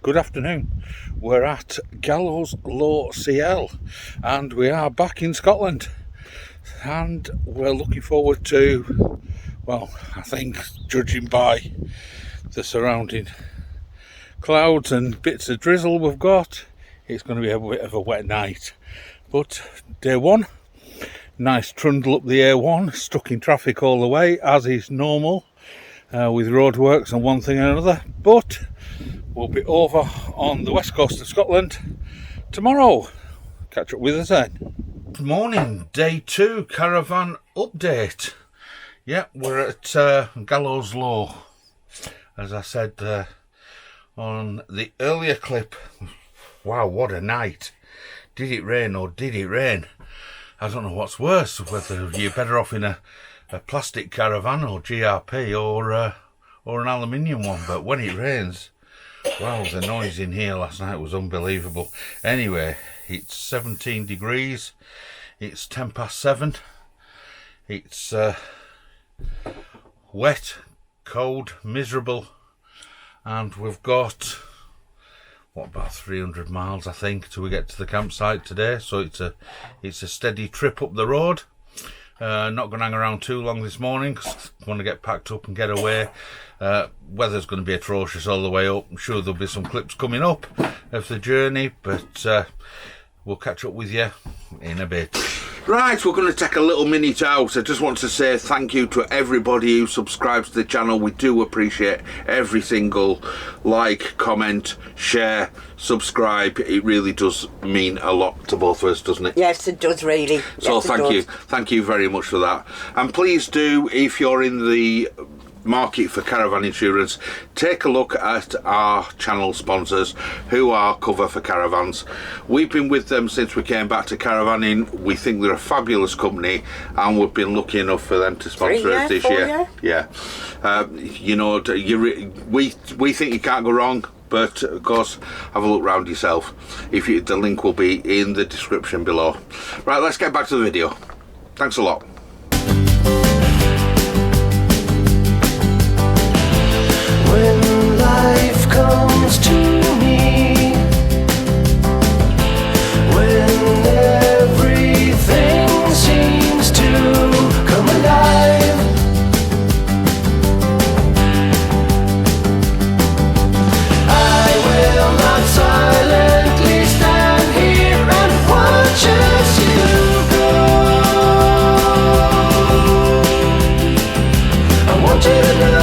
Good afternoon. We're at Gallows Low CL and we are back in Scotland, and we're looking forward to, well, I think judging by the surrounding clouds and bits of drizzle we've got, it's going to be a bit of a wet night. But day one, nice trundle up the A1, stuck in traffic all the way as is normal with roadworks and one thing and another, but we'll be over on the west coast of Scotland tomorrow. Catch up with us then. Good morning, day 2 caravan update. Yeah, we're at Gallows Low. As I said on the earlier clip, wow, what a night. Did it rain or did it rain? I don't know what's worse, whether you're better off in a plastic caravan or GRP or an aluminium one, but when it rains, wow, the noise in here last night was unbelievable. Anyway, it's 17 degrees, it's 7:10, it's wet, cold, miserable, and we've got, what, about 300 miles I think till we get to the campsite today, so it's a steady trip up the road. Not going to hang around too long this morning because I want to get packed up and get away. Weather's going to be atrocious all the way up. I'm sure there'll be some clips coming up of the journey, but we'll catch up with you in a bit. Right, we're going to take a little minute out. I just want to say thank you to everybody who subscribes to the channel. We do appreciate every single like, comment, share, subscribe. It really does mean a lot to both of us, doesn't it? Yes, it does, really. So yes, thank you very much for that. And please do, if you're in the market for caravan insurance, take a look at our channel sponsors who are Cover for Caravans. We've been with them since we came back to caravanning. We think they're a fabulous company and we've been lucky enough for them to sponsor us this year. Yeah, you know, we think you can't go wrong, but of course have a look round yourself. The link will be in the description below. Right, let's get back to the video. Thanks a lot. When life comes to me, when everything seems to come alive, I will not silently stand here and watch as you go. I want you to know.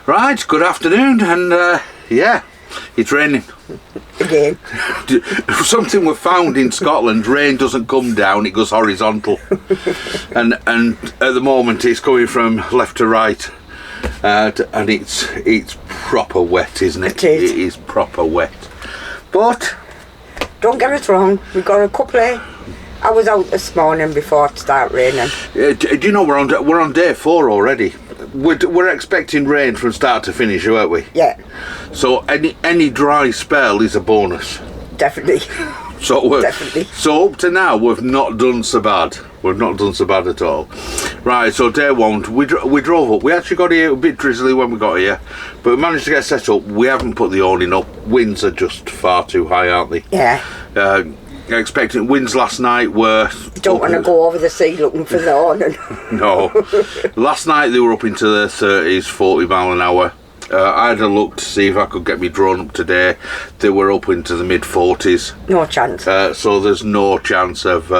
Right, good afternoon, and yeah, it's raining. Again. Something we've found in Scotland, rain doesn't come down, it goes horizontal. and at the moment it's coming from left to right, and it's proper wet, isn't it? It is. It is proper wet. But don't get us wrong, we got a couple of hours out this morning before it started raining. do you know we're on day 4 already? We're expecting rain from start to finish, weren't we? Yeah. So any dry spell is a bonus. Definitely. So Definitely. So up to now we've not done so bad. We've not done so bad at all. Right, so day one, we drove up. We actually got here a bit drizzly when we got here, but we managed to get set up. We haven't put the awning up. Winds are just far too high, aren't they? Yeah. Expecting winds last night were... You don't want to go over the sea looking for the awning. No. Last night they were up into the 30s, 40 mile an hour. I had a look to see if I could get me drone up today. They were up into the mid 40s. No chance. So there's no chance of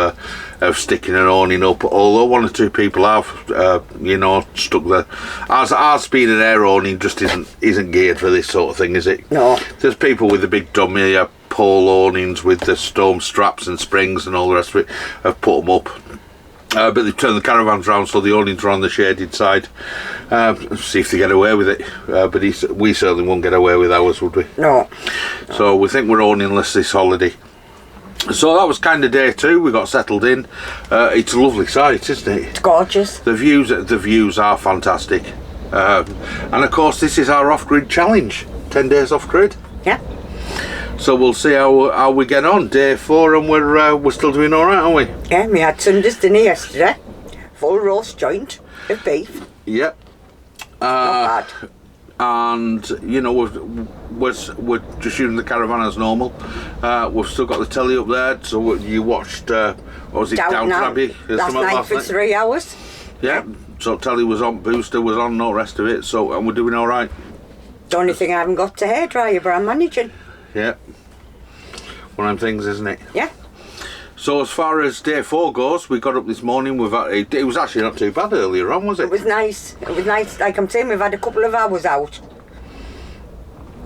sticking an awning up. Although one or two people have, stuck the. Ours being an air awning just isn't geared for this sort of thing, is it? No. There's people with the big dummy pole awnings with the storm straps and springs and all the rest of it have put them up. But they turn the caravans round so the awnings are on the shaded side. See if they get away with it. But we certainly won't get away with ours, would we? No. So we think we're awningless this holiday. So that was kind of day two. We got settled in. It's a lovely site, isn't it? It's gorgeous. The views are fantastic. And of course, this is our off-grid challenge. 10 days off-grid. Yeah. So we'll see how we get on. Day 4, and we're still doing all right, aren't we? Yeah, we had Sunday's dinner yesterday. Full roast joint of beef. Yep. Not bad. And we're just using the caravan as normal. We've still got the telly up there. So you watched what was it, Downton Abbey last night for 3 hours. Yeah. So telly was on, booster was on, no rest of it. So and we're doing all right. The only thing I haven't got to hairdryer, but I'm managing. Yeah. One of them things, isn't it? Yeah. So as far as day 4 goes, we got up this morning. It was actually not too bad earlier on, was it? It was nice. It was nice. Like I'm saying, we've had a couple of hours out.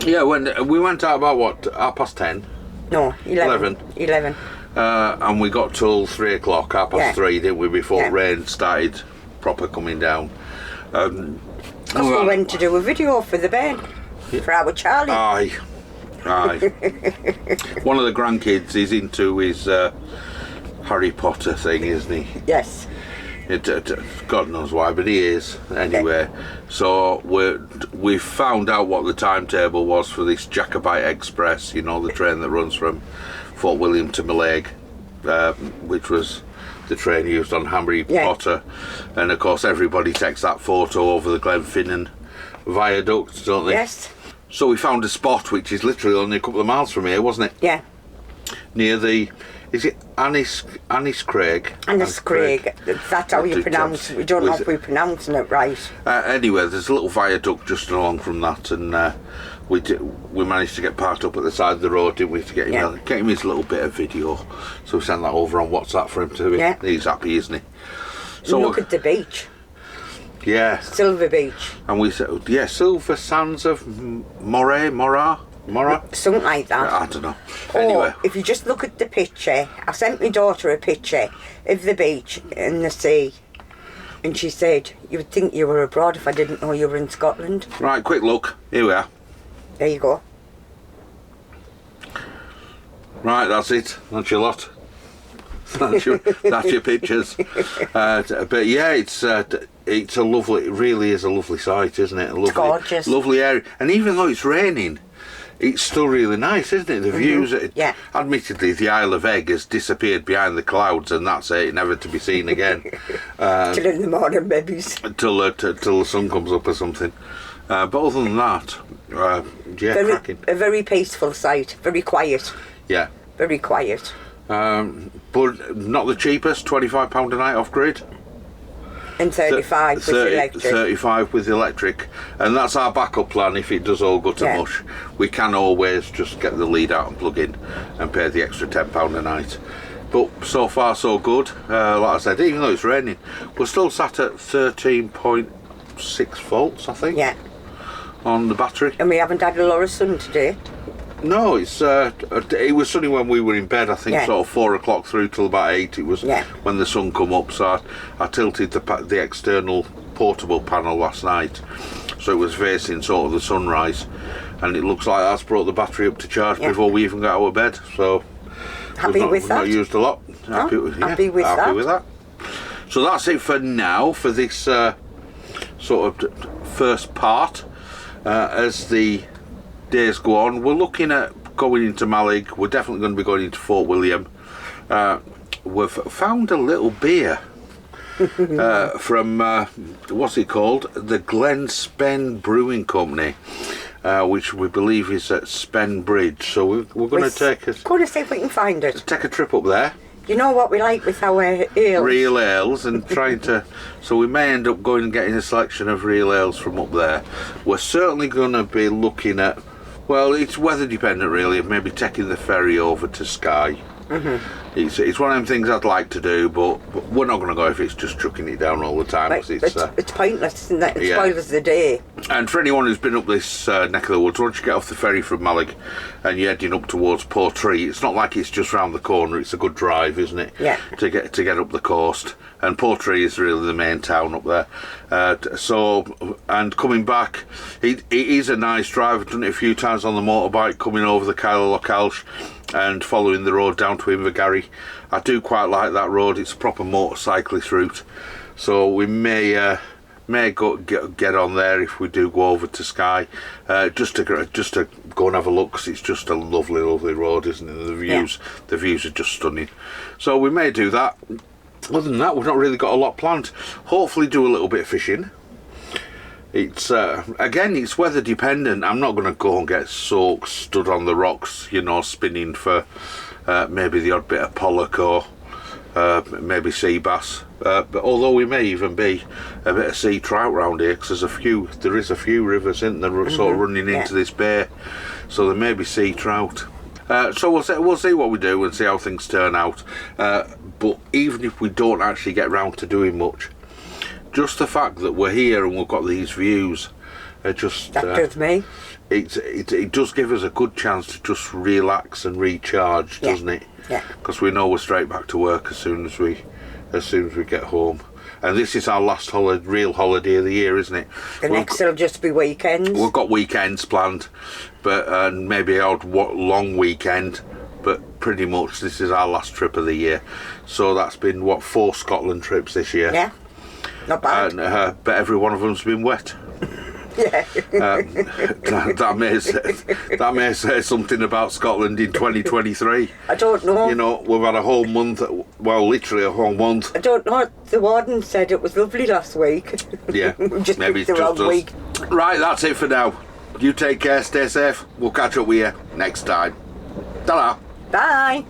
Yeah, when we went out about what, 10:30? No, 11. 11. And we got till 3 o'clock, 3:30, didn't we? Before Yeah. rain started proper coming down. Because we went to do a video for the band for our Charlie. Aye. One of the grandkids is into his Harry Potter thing, isn't he? Yes. God knows why, but he is anyway. So we found out what the timetable was for this Jacobite Express. The train that runs from Fort William to Mallaig, which was the train used on Harry Potter. And of course, everybody takes that photo over the Glenfinnan viaduct, don't they? Yes. So we found a spot which is literally only a couple of miles from here, wasn't it? Yeah. Near the, is it Annis Craig? Annis Craig. That's how you pronounce it. We don't know if we're pronouncing it right. Anyway, there's a little viaduct just along from that, and we managed to get parked up at the side of the road, didn't we, to get him his little bit of video. So we sent that over on WhatsApp for him to. Yeah. He's happy, isn't he? So look at the beach. Yeah. Silver Beach. And we said, Silver Sands of Mora? Something like that. I don't know. Anyway. Or if you just look at the picture, I sent my daughter a picture of the beach and the sea, and she said, you would think you were abroad if I didn't know you were in Scotland. Right, quick look. Here we are. There you go. Right, that's it. That's your lot. That's your pictures. But yeah, it's a lovely. It really is a lovely site, isn't it? It's gorgeous. Lovely area. And even though it's raining, it's still really nice, isn't it? The views. Yeah. Admittedly, the Isle of Egg has disappeared behind the clouds, and that's it, never to be seen again. Till in the morning, maybe. Till the sun comes up or something. But other than that, cracking. A very peaceful site. Very quiet. Yeah. Very quiet. But not the cheapest, £25 a night off grid. And 35 with the electric. 35 with the electric. And that's our backup plan if it does all go to mush. We can always just get the lead out and plug in and pay the extra £10 a night. But so far so good. Like I said, even though it's raining, we're still sat at 13.6 volts, I think. Yeah. On the battery. And we haven't had a lot of sun today. No, it was sunny when we were in bed. I think sort of 4 o'clock through till about 8. It was when the sun come up. So I tilted the external portable panel last night, so it was facing sort of the sunrise, and it looks like that's brought the battery up to charge before we even got out of bed. So happy with that. Not used a lot. Happy with that. So that's it for now for this sort of first part. As the days go on, we're looking at going into Mallaig. We're definitely going to be going into Fort William. we've found a little beer from, what's it called? The Glen Spen Brewing Company, which we believe is at Spen Bridge. So we're going to take see if we can find it. Take a trip up there. You know what we like with our ales? Real ales, and trying to... So we may end up going and getting a selection of real ales from up there. We're certainly going to be looking at... Well, it's weather dependent really, of maybe taking the ferry over to Skye. It's one of them things I'd like to do, but we're not going to go if it's just chucking it down all the time. Like, it's pointless, isn't it? It spoils the day. And for anyone who's been up this neck of the woods, once you get off the ferry from Mallig and you're heading up towards Portree, it's not like it's just round the corner. It's a good drive, isn't it? Yeah. To get up the coast, and Portree is really the main town up there. And coming back, it is a nice drive. I've done it a few times on the motorbike, coming over the Cael Lochalsh and following the road down to Invergarry. I do quite like that road. It's a proper motorcyclist route, so we may get on there if we do go over to Skye, just to go and have a look, because it's just a lovely road, isn't it? The views are just stunning, so we may do that. Other than that, we've not really got a lot planned. Hopefully do a little bit of fishing. It's again, it's weather dependent. I'm not going to go and get soaked, stood on the rocks, spinning for maybe the odd bit of pollock or maybe sea bass. But although we may even be a bit of sea trout round here, because there is a few rivers, isn't there, sort of running into this bay, so there may be sea trout. So we'll see what we do and see how things turn out. But even if we don't actually get round to doing much, just the fact that we're here and we've got these views, that does me. It does give us a good chance to just relax and recharge, doesn't it? Yeah. Because we know we're straight back to work as soon as we get home. And this is our last real holiday of the year, isn't it? The next will just be weekends. We've got weekends planned, and maybe an odd long weekend, but pretty much this is our last trip of the year. So that's been 4 Scotland trips this year. Yeah, not bad. And, but every one of them's been wet. Yeah. that may say something about Scotland in 2023. I don't know. We've had a whole month, well, literally a whole month. I don't know. The warden said it was lovely last week. Yeah, we just maybe picked the wrong week. Right, that's it for now. You take care, stay safe. We'll catch up with you next time. Ta-ra. Bye.